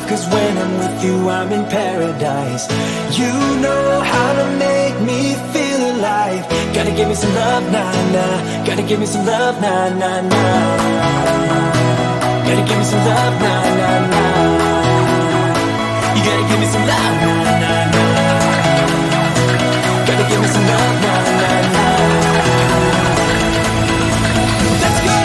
love, 'cause when I'm with you I'm in paradise. You know how to make me feel alive. Gotta give me some love, nah, nah. Gotta give me some love, nah, nah, nah. Gotta give me some love, nah, nah, nah. You gotta give me some love, nah, nah, nah. Gotta give me some love, nah, nah, nah. Let's go!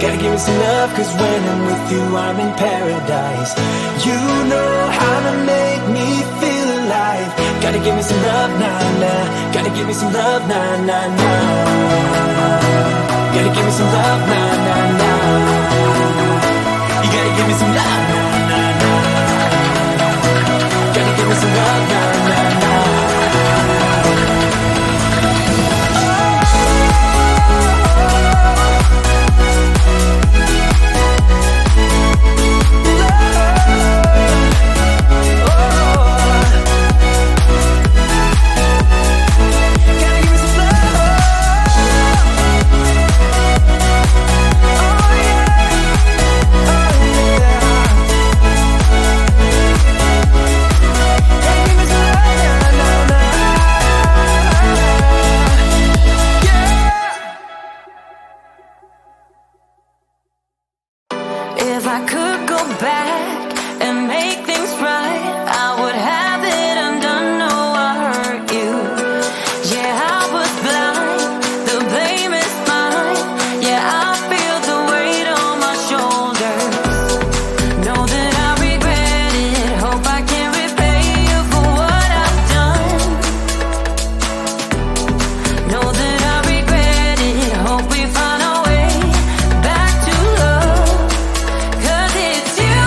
Gotta give me some love, 'cause when I'm with you I'm in paradise. You know how to make me feel alive. Gotta give me some love, nah, nah. Gotta give me some love, nah, nah, nah. Gotta give me some love, nah, nah, nah. You gotta give me some love, nah, nah, nah. Gotta give me some love, nah, nah, nah. If I could go back and make things right, I would have it undone. No, I hurt you. Yeah, I was blind. The blame is mine. Yeah, I feel the weight on my shoulders. Know that I regret it. Hope I can repay you for what I've done. Know that I regret it. Hope we find a way back to love. 'Cause it's you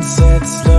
sunsets,